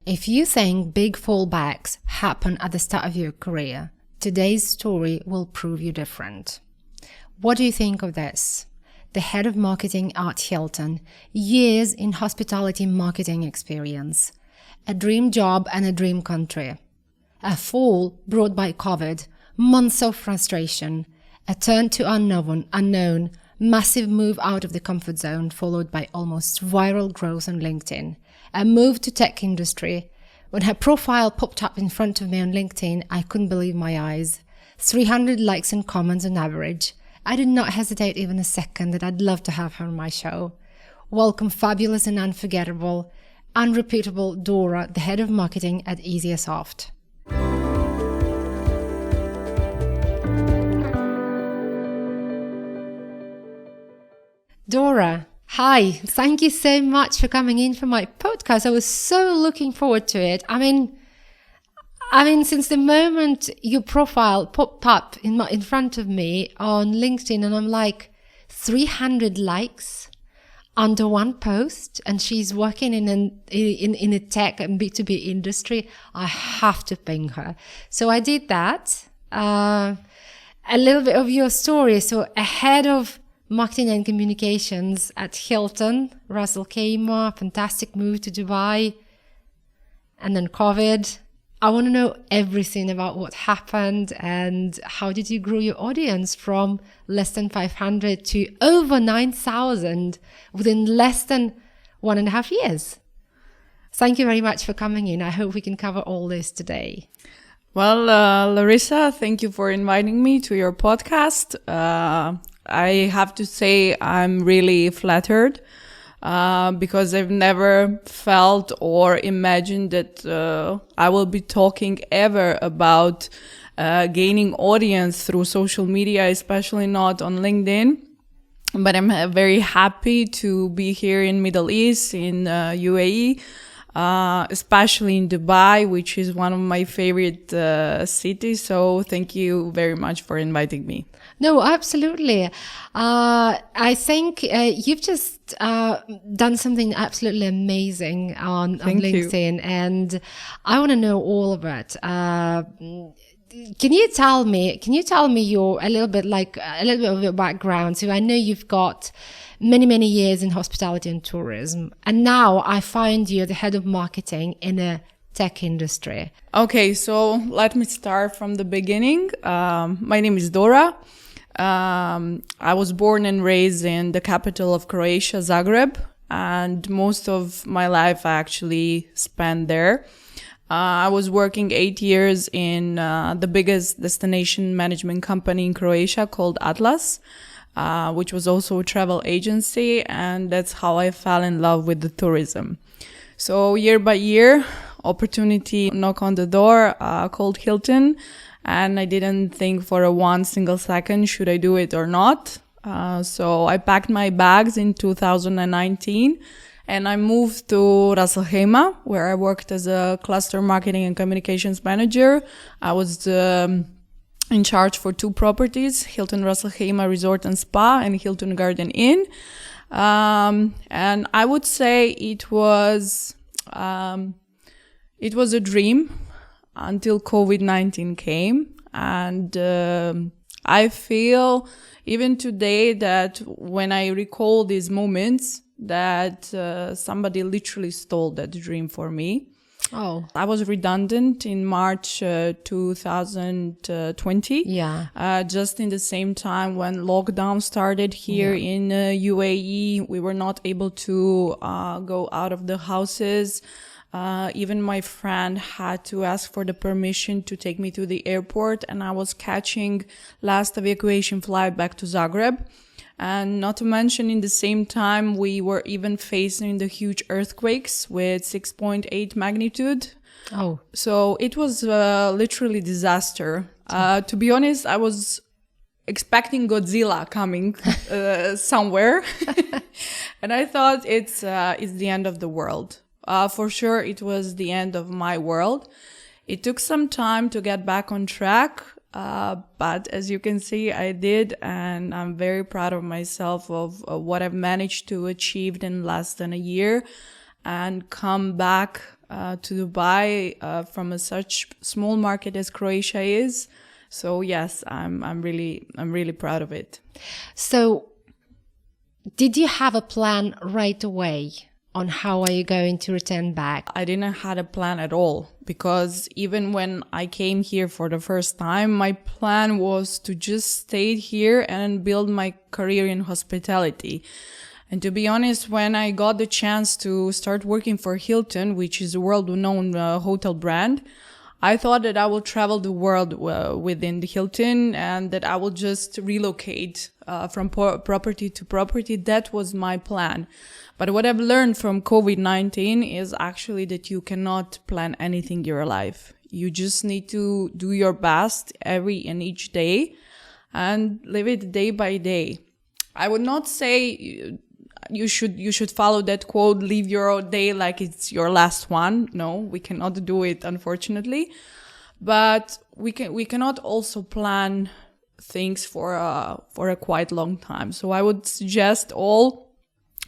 If you think big fallbacks happen at the start of your career, today's story will prove you different. What do you think of this? The head of marketing at Hilton, years in hospitality marketing experience, a dream job and a dream country, a fall brought by COVID, months of frustration, a turn to unknown, massive move out of the comfort zone followed by almost viral growth on LinkedIn, a move to tech industry. When her profile popped up in front of me on LinkedIn, I couldn't believe my eyes. 300 likes and comments on average. I did not hesitate even a second that I'd love to have her on my show. Welcome fabulous and unforgettable, unrepeatable Dora, the head of marketing at Easiasoft. Dora, hi. Thank you so much for coming in for my podcast. I was so looking forward to it. I mean, since the moment your profile popped up in front of me on LinkedIn, and I'm like, 300 likes under one post, and she's working in a tech and B2B industry. I have to ping her. So I did that. A little bit of your story. So ahead of marketing and communications at Hilton, Russell Khema, fantastic move to Dubai, and then COVID. I want to know everything about what happened and how did you grow your audience from less than 500 to over 9,000 within less than 1.5 years. Thank you very much for coming in. I hope we can cover all this today. Well, Larissa, thank you for inviting me to your podcast. I have to say I'm really flattered because I've never felt or imagined that I will be talking ever about gaining audience through social media, especially not on LinkedIn. But I'm very happy to be here in Middle East, in UAE, especially in Dubai, which is one of my favorite cities. So thank you very much for inviting me. No, absolutely. I think you've just done something absolutely amazing on LinkedIn, and I want to know all of it. Can you tell me a little bit of your background? So I know you've got many years in hospitality and tourism, and now I find you the head of marketing in a tech industry. Okay, so let me start from the beginning. My name is Dora. I was born and raised in the capital of Croatia, Zagreb, and most of my life I actually spent there. I was working 8 years in the biggest destination management company in Croatia called Atlas, which was also a travel agency, and that's how I fell in love with the tourism. So year by year, opportunity knocked on the door called Hilton, and I didn't think for one single second, should I do it or not? So I packed my bags in 2019 and I moved to Russell Khema, where I worked as a cluster marketing and communications manager. I was in charge for 2 properties, Hilton Russell Khema Resort and Spa and Hilton Garden Inn. And I would say it was a dream until COVID-19 came. And I feel even today that when I recall these moments, that somebody literally stole that dream for me. Oh. I was redundant in March 2020. Yeah. Just in the same time when lockdown started here in UAE, we were not able to go out of the houses. Even my friend had to ask for the permission to take me to the airport, and I was catching last evacuation flight back to Zagreb. And not to mention, in the same time, we were even facing the huge earthquakes with 6.8 magnitude. Oh. So it was literally disaster. To be honest, I was expecting Godzilla coming somewhere. And I thought it's the end of the world. For sure, it was the end of my world. It took some time to get back on track. But as you can see, I did, and I'm very proud of myself of what I've managed to achieve in less than a year and come back to Dubai from such small market as Croatia is. So yes, I'm really proud of it. So did you have a plan right away on how are you going to return back? I didn't have a plan at all, because even when I came here for the first time, my plan was to just stay here and build my career in hospitality. And to be honest, when I got the chance to start working for Hilton, which is a world-renowned hotel brand, I thought that I will travel the world within the Hilton, and that I will just relocate from property to property. That was my plan. But what I've learned from COVID-19 is actually that you cannot plan anything in your life. You just need to do your best every and each day and live it day by day. I would not say you should follow that quote, live your day like it's your last one. No, we cannot do it, unfortunately. But we cannot also plan things for a quite long time. So I would suggest all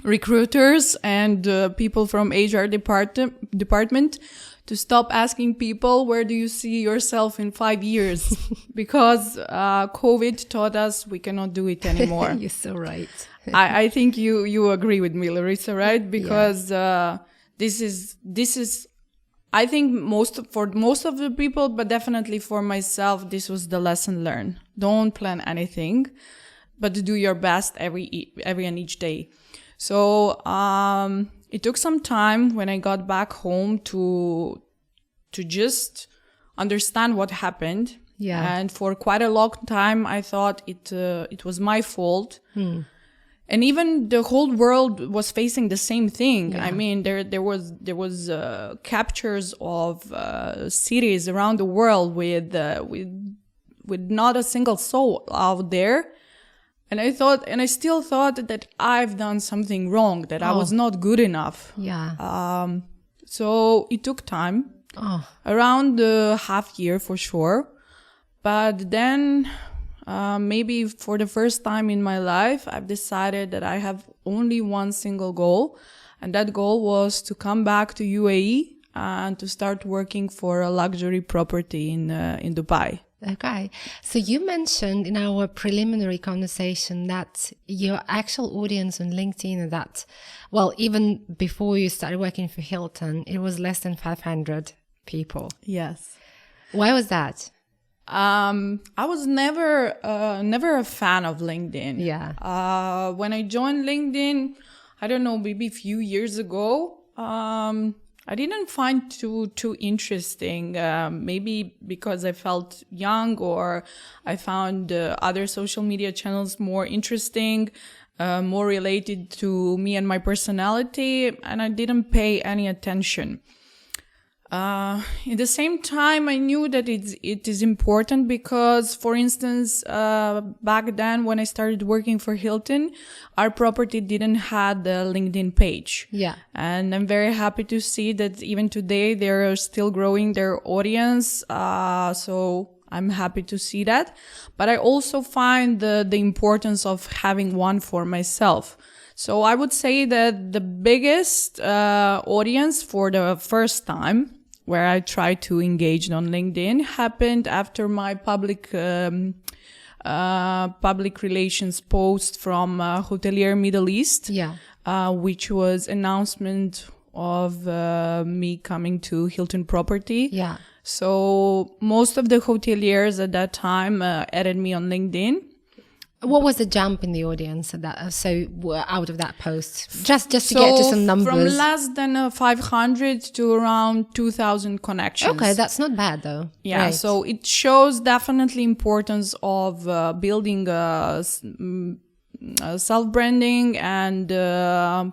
recruiters and people from HR department to stop asking people, where do you see yourself in 5 years? Because COVID taught us we cannot do it anymore. You're so right. I think you agree with me, Larissa, right? Because this is I think for most of the people, but definitely for myself, this was the lesson learned. Don't plan anything, but do your best every and each day. So it took some time when I got back home to just understand what happened. Yeah. And for quite a long time, I thought it was my fault. And even the whole world was facing the same thing. Yeah. I mean, there was captures of cities around the world with not a single soul out there. And I still thought that I've done something wrong, that I was not good enough. Yeah. So it took time, around half year for sure. But then maybe for the first time in my life, I've decided that I have only one single goal. And that goal was to come back to UAE and to start working for a luxury property in Dubai. Okay. So you mentioned in our preliminary conversation that your actual audience on LinkedIn, that, well, even before you started working for Hilton, it was less than 500 people. Yes. Why was that? I was never a fan of LinkedIn. Yeah. When I joined LinkedIn, I don't know, maybe a few years ago, I didn't find too interesting. Maybe because I felt young, or I found other social media channels more interesting, more related to me and my personality, and I didn't pay any attention. At the same time, I knew that it is important because, for instance, back then when I started working for Hilton, our property didn't have the LinkedIn page. Yeah. And I'm very happy to see that even today they're still growing their audience. So I'm happy to see that. But I also find the importance of having one for myself. So I would say that the biggest audience for the first time where I tried to engage on LinkedIn happened after my public relations post from Hotelier Middle East, which was announcement of me coming to Hilton Property. Yeah. So most of the hoteliers at that time added me on LinkedIn. What was the jump in the audience at that? Out of that post, just to get to some numbers. From less than 500 to around 2,000 connections. Okay, that's not bad though. Yeah, right. So it shows definitely importance of building self-branding and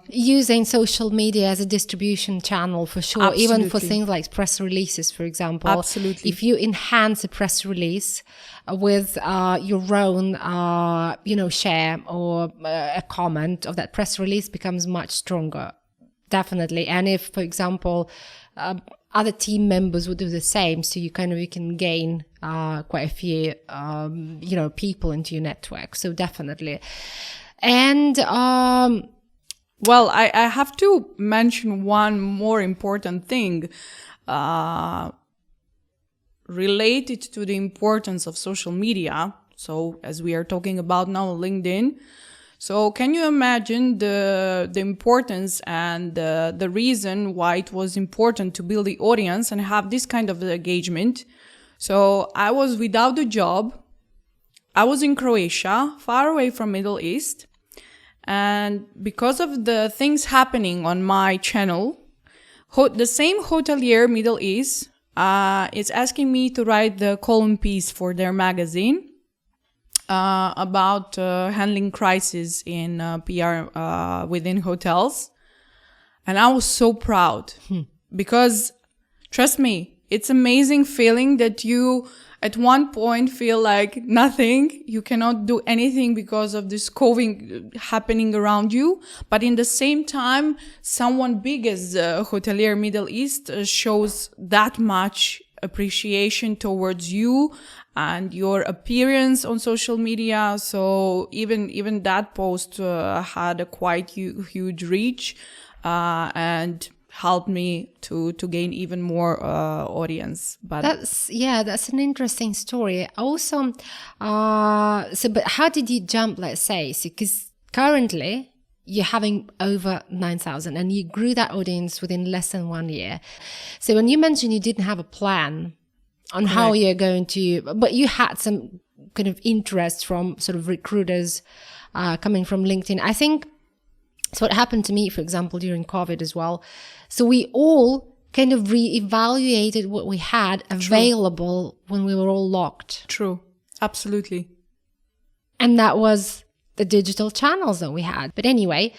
using social media as a distribution channel for sure. Absolutely. Even for things like press releases, for example. Absolutely. If you enhance a press release with your own share or a comment of that press release, becomes much stronger, definitely. And if, for example, other team members would do the same, so you can gain quite a few people into your network. So definitely. And Well, I have to mention one more important thing related to the importance of social media. So as we are talking about now, LinkedIn. So can you imagine the importance and the reason why it was important to build the audience and have this kind of engagement? So I was without a job. I was in Croatia, far away from Middle East. And because of the things happening on my channel, the same hotelier, Middle East, is asking me to write the column piece for their magazine about handling crisis in PR within hotels. And I was so proud because, trust me, it's amazing feeling that you at one point feel like nothing. You cannot do anything because of this COVID happening around you. But in the same time, someone big as Hotelier Middle East shows that much appreciation towards you and your appearance on social media. So even that post had a quite huge reach and helped me to gain even more audience. But that's an interesting story. Also, but how did you jump? Let's say, because currently you're having over 9,000, and you grew that audience within less than 1 year. So when you mentioned you didn't have a plan on how you're going to, but you had some kind of interest from sort of recruiters coming from LinkedIn. I think it's what happened to me, for example, during COVID as well. So we all kind of reevaluated what we had available when we were all locked. True. Absolutely. And that was the digital channels that we had. But anyway,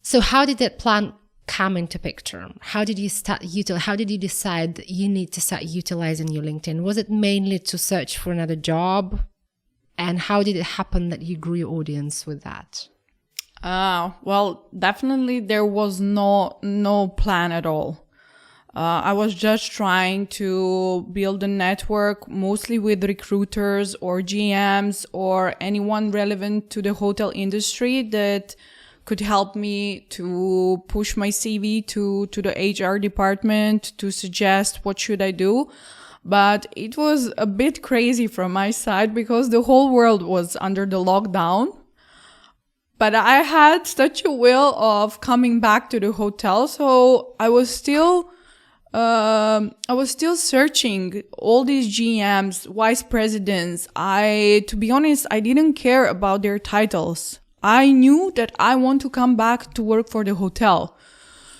so how did that plan come into picture? How did you decide that you need to start utilizing your LinkedIn? Was it mainly to search for another job? And how did it happen that you grew your audience with that? Well, definitely there was no plan at all. I was just trying to build a network mostly with recruiters or GMs or anyone relevant to the hotel industry that could help me to push my CV to the HR department to suggest what should I do. But it was a bit crazy from my side because the whole world was under the lockdown. But I had such a will of coming back to the hotel, so I was still searching all these GMs, vice presidents. To be honest, I didn't care about their titles. I knew that I want to come back to work for the hotel.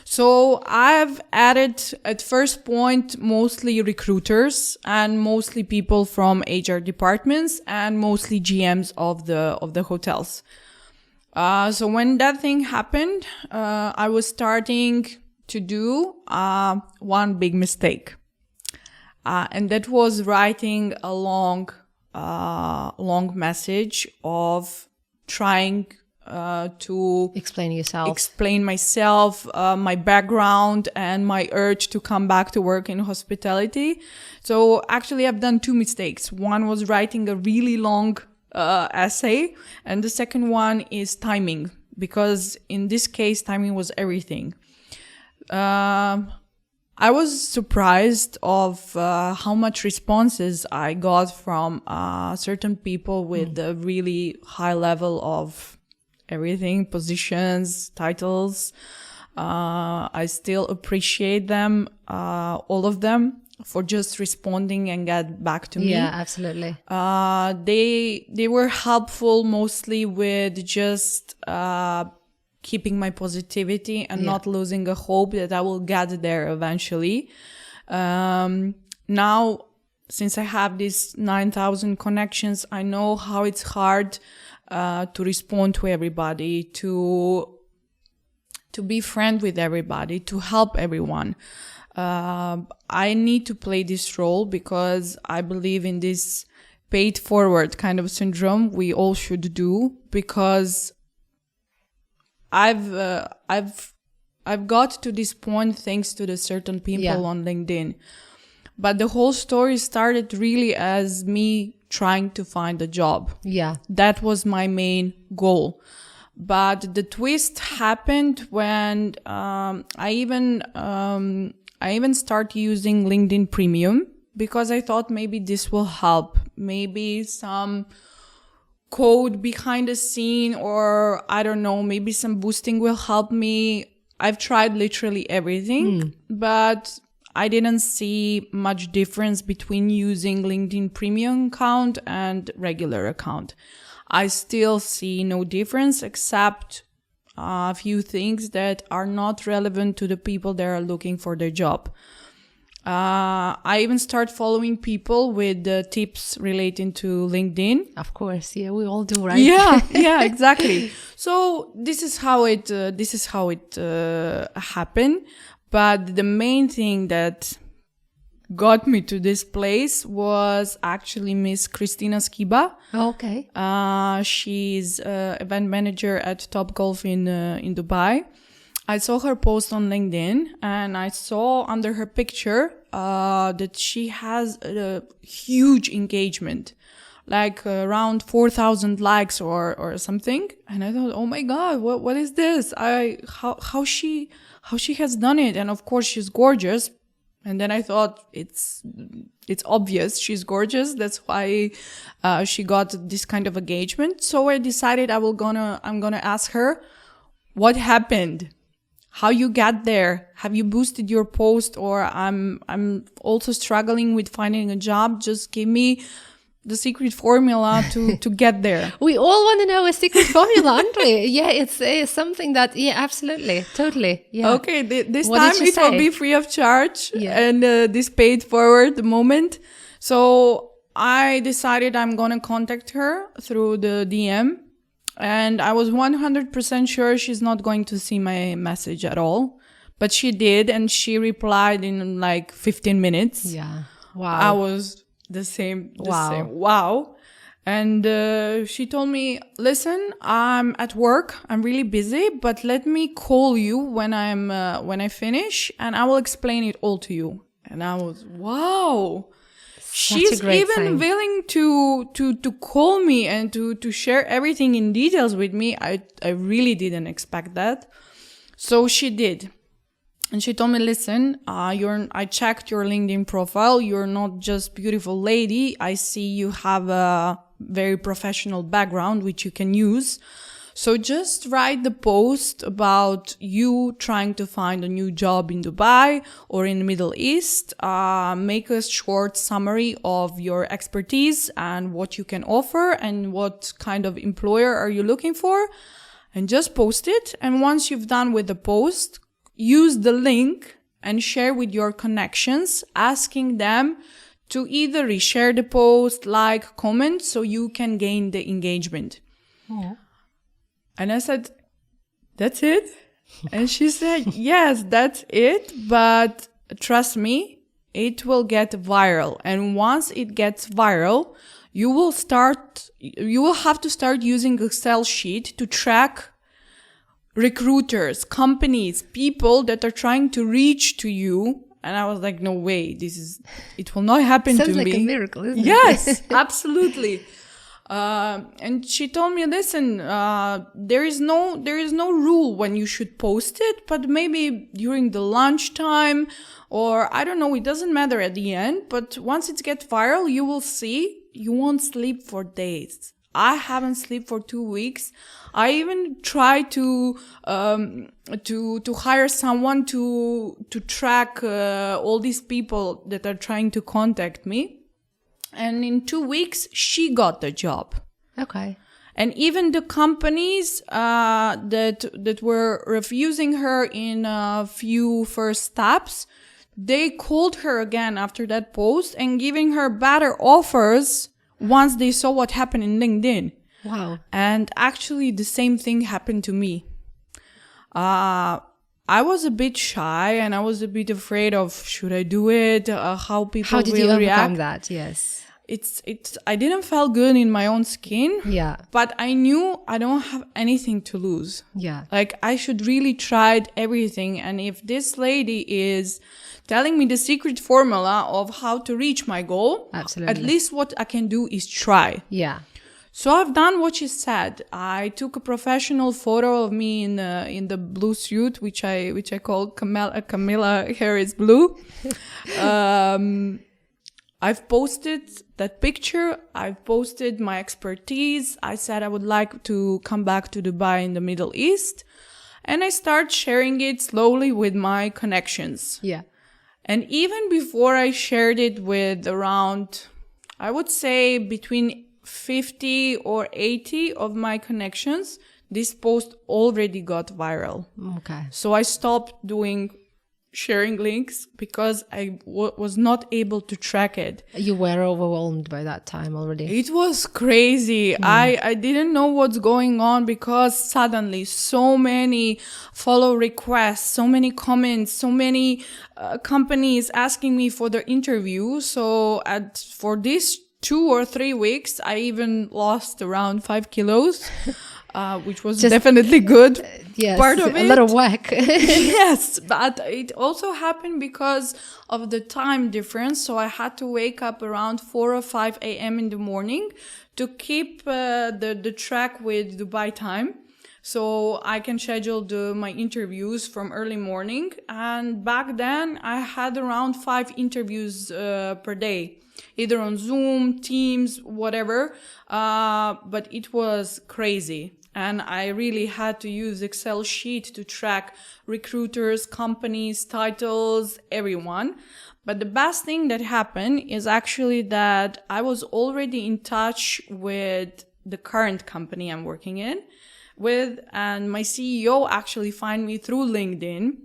So I've added at first point mostly recruiters and mostly people from HR departments and mostly GMs of the hotels. So when that thing happened, I was starting to do one big mistake. And that was writing a long message of trying to explain myself, my background and my urge to come back to work in hospitality. So actually I've done two mistakes. One was writing a really long essay, and the second one is timing, because in this case timing was everything. I was surprised of how much responses I got from certain people with a really high level of everything, positions, titles. I still appreciate them, all of them, for just responding and get back to me. Yeah, absolutely. They were helpful mostly with just keeping my positivity and not losing a hope that I will get there eventually. Now, since I have these 9,000 connections, I know how it's hard to respond to everybody, to be friend with everybody, to help everyone. I need to play this role because I believe in this paid forward kind of syndrome we all should do, because I've got to this point thanks to the certain people on LinkedIn. But the whole story started really as me trying to find a job. Yeah. That was my main goal. But the twist happened when I even start using LinkedIn Premium, because I thought maybe this will help. Maybe some code behind the scene, or I don't know, maybe some boosting will help me. I've tried literally everything, but I didn't see much difference between using LinkedIn Premium account and regular account. I still see no difference except a few things that are not relevant to the people that are looking for their job. I even start following people with tips relating to LinkedIn. Of course, yeah, we all do, right? Yeah, exactly. So this is how it happened. But the main thing that got me to this place was actually Miss Christina Skiba. Okay. She's event manager at Top Golf in Dubai. I saw her post on LinkedIn, and I saw under her picture that she has a huge engagement, like around 4,000 likes or something. And I thought, oh my God, what is this? How she has done it? And of course, she's gorgeous. And then I thought it's obvious she's gorgeous. That's why she got this kind of engagement. So I decided I'm gonna ask her what happened, how you got there. Have you boosted your post, or I'm also struggling with finding a job. Just give me the secret formula to get there. We all want to know a secret formula, aren't we? Yeah, it's something that, yeah, absolutely, totally. Yeah. Okay, this What time did she it will say? be free of charge, Yeah. and this paid forward the moment. So I decided I'm gonna contact her through the DM, and I was 100% sure she's not going to see my message at all, but she did, and she replied in like 15 minutes. Yeah. I Wow. was the same. Wow. Wow. And she told me, listen, I'm at work. I'm really busy, but let me call you when I finish, and I will explain it all to you. And I was, wow. She's a great even sign. willing to call me and to share everything in details with me. I really didn't expect that. So she did. And she told me, listen, I checked your LinkedIn profile. You're not just beautiful lady. I see you have a very professional background, which you can use. So just write the post about you trying to find a new job in Dubai or in the Middle East. Make a short summary of your expertise and what you can offer and what kind of employer are you looking for, and just post it. And once you've done with the post, use the link and share with your connections, asking them to either reshare the post, like, comment, so you can gain the engagement. Oh. And I said, that's it? And she said, yes, that's it. But trust me, it will get viral. And once it gets viral, you will have to start using Excel sheet to track recruiters, companies, people that are trying to reach to you. And I was like, no way, it will not happen Sounds to like me. a miracle, isn't it? Yes, absolutely. And she told me, listen, there is no rule when you should post it, but maybe during the lunchtime, or I don't know, it doesn't matter at the end, but once it gets viral, you will see you won't sleep for days. I haven't slept for 2 weeks. I even tried to hire someone to track all these people that are trying to contact me. And in 2 weeks, she got the job. Okay. And even the companies that were refusing her in a few first steps, they called her again after that post and giving her better offers once they saw what happened in LinkedIn. Wow. And actually, the same thing happened to me. I was a bit shy and I was a bit afraid of, should I do it? How people How did will you overcome react. that? Yes. I didn't feel good in my own skin. Yeah. But I knew I don't have anything to lose. Yeah. Like, I should really try everything. And if this lady is telling me the secret formula of how to reach my goal, Absolutely. at least what I can do is try. Yeah. So I've done what she said. I took a professional photo of me in the blue suit, which I call Camilla Harris blue. I've posted that picture. I've posted my expertise. I said I would like to come back to Dubai in the Middle East. And I start sharing it slowly with my connections. Yeah. And even before I shared it with around, I would say between 50 or 80 of my connections, this post already got viral. Okay. So I stopped doing sharing links because I was not able to track it. You were overwhelmed by that time already. It was crazy. I didn't know what's going on because suddenly so many follow requests, so many comments, so many companies asking me for their interview. So for these 2 or 3 weeks, I even lost around 5 kilos. Which was definitely good. Yes, part of it. A little whack. Yes, but it also happened because of the time difference. So I had to wake up around 4 or 5 a.m. in the morning to keep the track with Dubai time. So I can schedule my interviews from early morning. And back then I had around 5 interviews per day, either on Zoom, Teams, whatever. But it was crazy. And I really had to use Excel sheet to track recruiters, companies, titles, everyone. But the best thing that happened is actually that I was already in touch with the current company I'm working with, and my CEO actually found me through LinkedIn.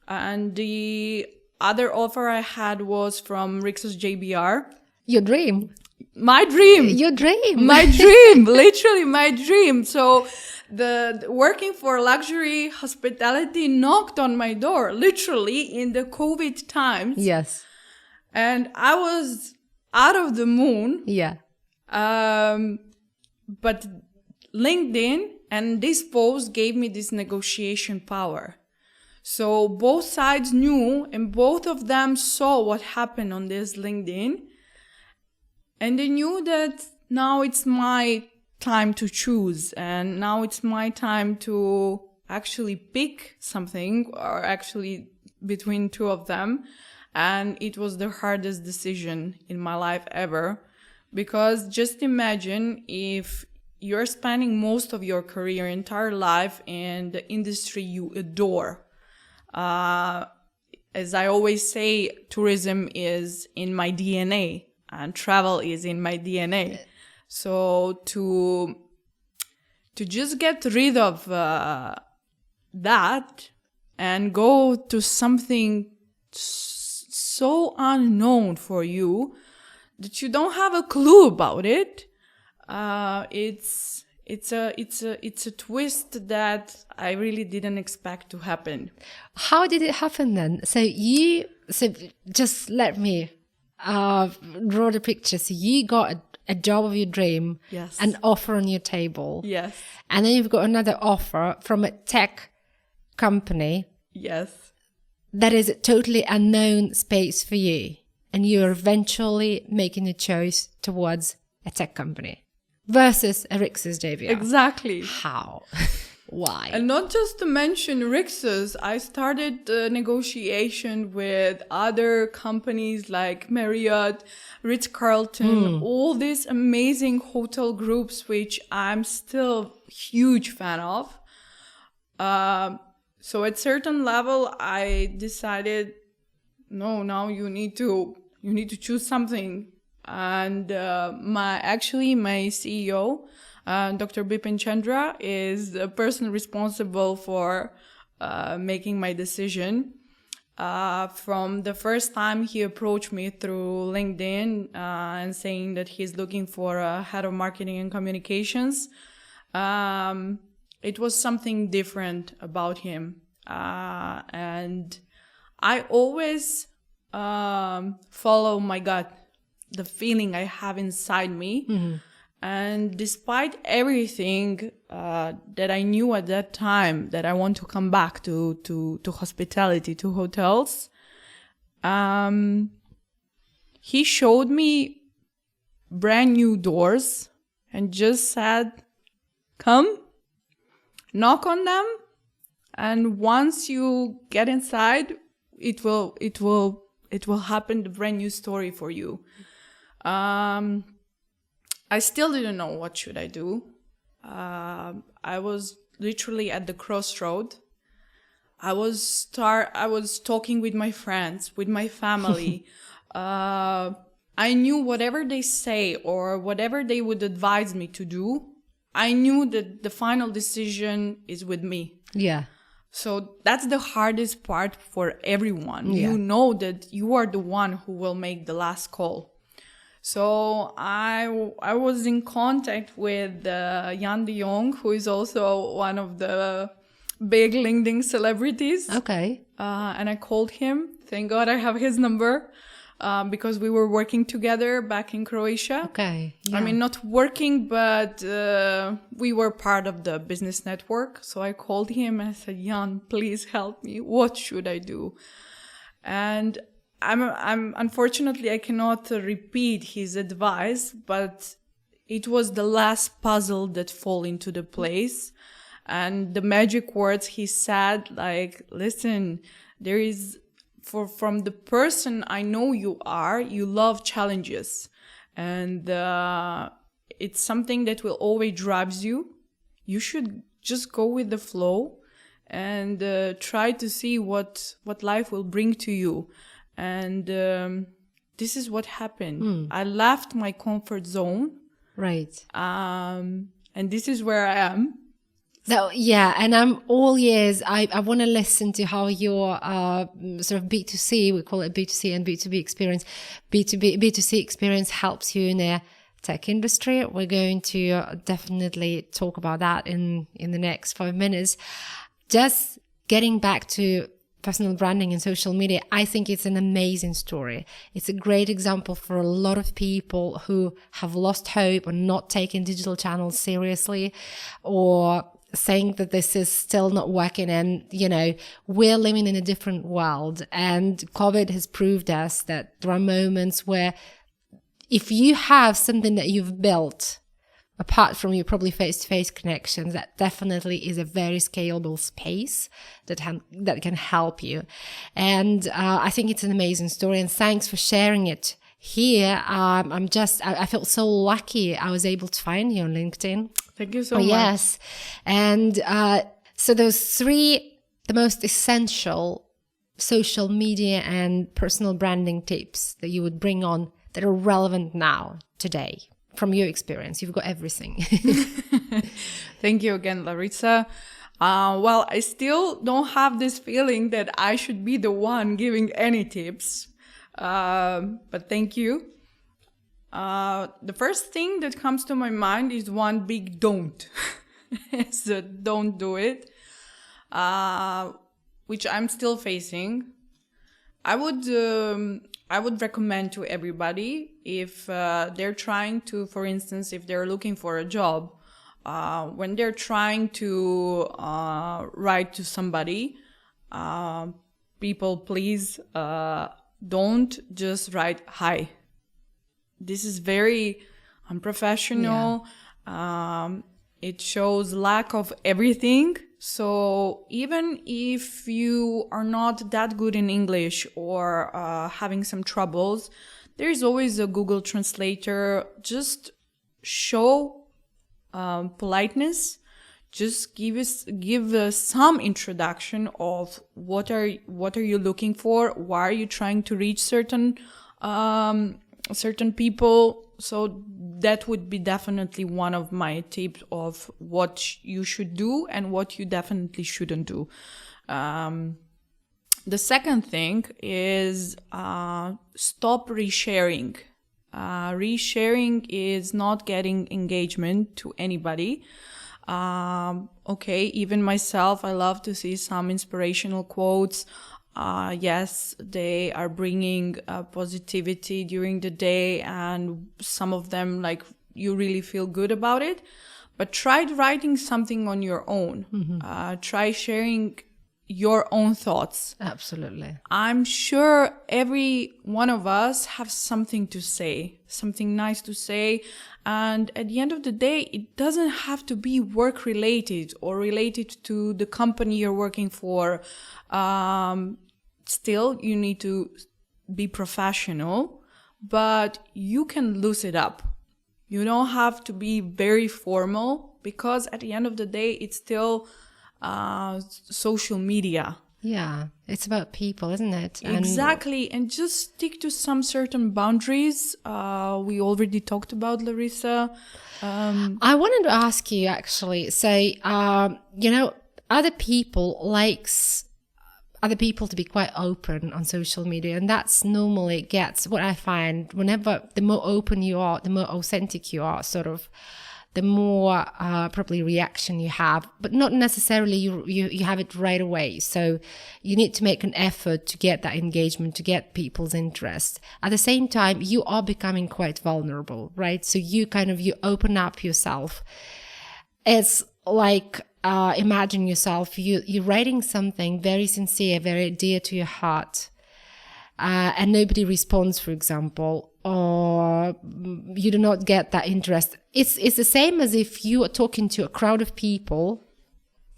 And the other offer I had was from Rixos JBR. Your dream. My dream. Your dream. My dream. Literally my dream. So the working for luxury hospitality knocked on my door, literally in the COVID times. Yes. And I was out of the moon. Yeah. But LinkedIn and this post gave me this negotiation power. So both sides knew and both of them saw what happened on this LinkedIn. And they knew that now it's my time to choose, and now it's my time to actually pick something, or actually between two of them. And it was the hardest decision in my life ever, because just imagine if you're spending most of your career, entire life in the industry you adore. As I always say, tourism is in my DNA. And travel is in my DNA. So to just get rid of that and go to something so unknown for you that you don't have a clue about it, it's a twist that I really didn't expect to happen. How did it happen then? So just let me draw the picture. So you got a job of your dream, yes, an offer on your table, yes, and then you've got another offer from a tech company, yes, that is a totally unknown space for you, and you're eventually making a choice towards a tech company versus a Rixos JVR. Exactly. How? Why? And not just to mention Rixos, I started the negotiation with other companies like Marriott, Ritz-Carlton, all these amazing hotel groups, which I'm still huge fan of. So at certain level, I decided, no, now you need to choose something. And my CEO, Dr. Bipin Chandra, is the person responsible for making my decision. From the first time he approached me through LinkedIn and saying that he's looking for a head of marketing and communications, it was something different about him. And I always follow my gut, the feeling I have inside me. Mm-hmm. And despite everything that I knew at that time that I want to come back to hospitality, to hotels, he showed me brand new doors and just said, come, knock on them. And once you get inside, it will happen, the brand new story for you. I still didn't know what should I do. I was literally at the crossroad. I was talking with my friends, with my family. I knew whatever they say or whatever they would advise me to do, I knew that the final decision is with me. Yeah. So that's the hardest part for everyone. Yeah. You know that you are the one who will make the last call. So I was in contact with Jan de Jong, who is also one of the big LinkedIn celebrities. Okay. And I called him. Thank God I have his number. Because we were working together back in Croatia. Okay. Yeah. I mean, not working, but we were part of the business network. So I called him and I said, Jan, please help me. What should I do? And I'm unfortunately, I cannot repeat his advice, but it was the last puzzle that fall into the place. And the magic words he said, like, listen, there is... From the person I know you are, you love challenges. And it's something that will always drives you. You should just go with the flow and try to see what life will bring to you. And this is what happened. I left my comfort zone. Right. And this is where I am. So, yeah, and I'm all ears. I want to listen to how your sort of B2C, we call it B2C and B2B experience, B2C experience helps you in the tech industry. We're going to definitely talk about that in the next 5 minutes. Just getting back to personal branding and social media, I think it's an amazing story. It's a great example for a lot of people who have lost hope or not taken digital channels seriously, or saying that this is still not working. And, you know, we're living in a different world, and COVID has proved us that there are moments where if you have something that you've built, apart from your probably face-to-face connections, that definitely is a very scalable space that can help you. And I think it's an amazing story, and thanks for sharing it here. I felt so lucky I was able to find you on LinkedIn. Thank you so much. Yes. And so those three, the most essential social media and personal branding tips that you would bring on that are relevant now, today, from your experience. You've got everything. Thank you again, Larissa. Well, I still don't have this feeling that I should be the one giving any tips. But thank you. The first thing that comes to my mind is one big don't. So don't do it, which I'm still facing. I would recommend to everybody, if they're trying to, for instance, if they're looking for a job, when they're trying to write to somebody, people, please don't just write hi. This is very unprofessional. Yeah. It shows lack of everything. So even if you are not that good in English or having some troubles, there is always a Google Translator. Just show politeness. Just give us some introduction of what are you looking for? Why are you trying to reach certain people? So that would be definitely one of my tips of what you should do and what you definitely shouldn't do. The second thing is stop resharing. Resharing is not getting engagement to anybody. Okay, even myself, I love to see some inspirational quotes. Yes, they are bringing positivity during the day, and some of them, like, you really feel good about it. But try writing something on your own. Mm-hmm. Try sharing your own thoughts. Absolutely. I'm sure every one of us have something to say, something nice to say. And at the end of the day, it doesn't have to be work related or related to the company you're working for. Still, you need to be professional, but you can loose it up. You don't have to be very formal, because at the end of the day, it's still social media. Yeah, it's about people, isn't it? Exactly. And just stick to some certain boundaries. We already talked about Larissa. I wanted to ask you actually, say, other people to be quite open on social media, and that's normally gets what I find. Whenever the more open you are, the more authentic you are, sort of, the more probably reaction you have, but not necessarily you have it right away. So you need to make an effort to get that engagement, to get people's interest. At the same time, you are becoming quite vulnerable, right? So you open up yourself. It's like, imagine yourself, you're writing something very sincere, very dear to your heart, and nobody responds, for example, or you do not get that interest. It's the same as if you are talking to a crowd of people,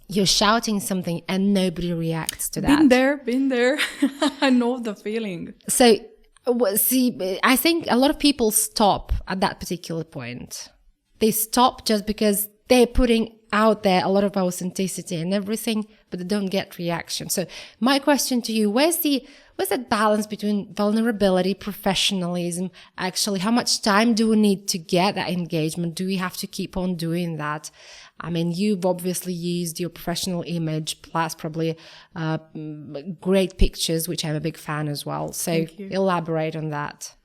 you're shouting something and nobody reacts to that. Been there. I know the feeling. So, see, I think a lot of people stop at that particular point. They stop just because they're putting out there a lot of authenticity and everything, but they don't get reaction. So my question to you, where's that balance between vulnerability, professionalism? Actually, how much time do we need to get that engagement? Do we have to keep on doing that? I mean, you've obviously used your professional image plus probably great pictures, which I'm a big fan as well. So elaborate on that.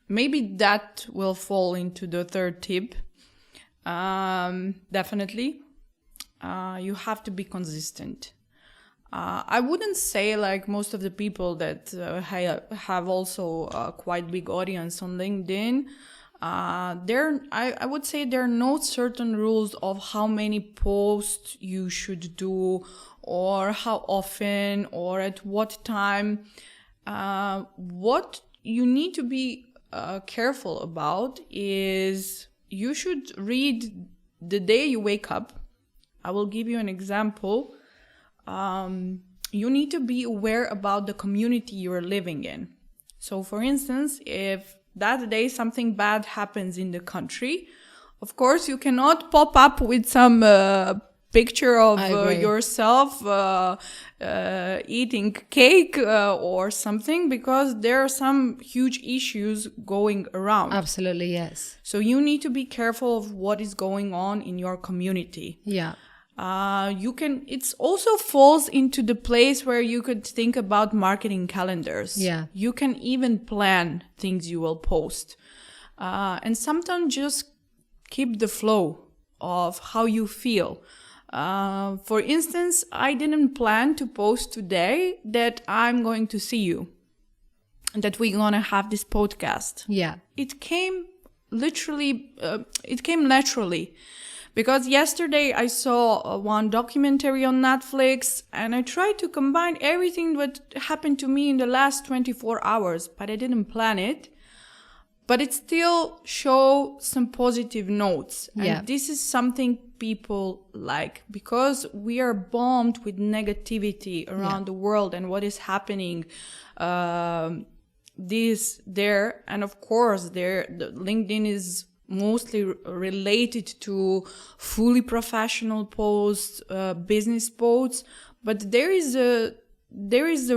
Maybe that will fall into the third tip. Definitely. You have to be consistent. I wouldn't say like most of the people that have also a quite big audience on LinkedIn. I would say there are no certain rules of how many posts you should do, or how often, or at what time. What you need to be careful about is you should read the day you wake up. I will give you an example. You need to be aware about the community you're living in. So, for instance, if that day something bad happens in the country, of course, you cannot pop up with some picture of yourself eating cake or something, because there are some huge issues going around. Absolutely, yes. So you need to be careful of what is going on in your community. Yeah. It's also falls into the place where you could think about marketing calendars. Yeah. You can even plan things you will post. And sometimes just keep the flow of how you feel. For instance, I didn't plan to post today that I'm going to see you, that we're going to have this podcast. Yeah. It came naturally. Because yesterday I saw one documentary on Netflix, and I tried to combine everything that happened to me in the last 24 hours, but I didn't plan it. But it still show some positive notes. And this is something people like, because we are bombed with negativity around the world and what is happening there. And of course, the LinkedIn is mostly related to fully professional posts, business posts, but there is a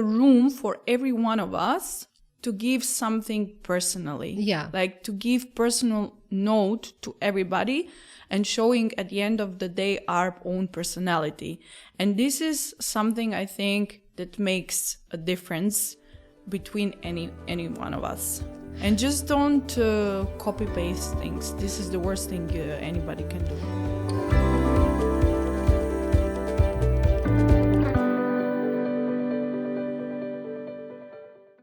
room for every one of us to give something personally. Yeah. Like to give personal note to everybody and showing at the end of the day our own personality. And this is something I think that makes a difference between any one of us. And just don't copy paste things. This is the worst thing anybody can do.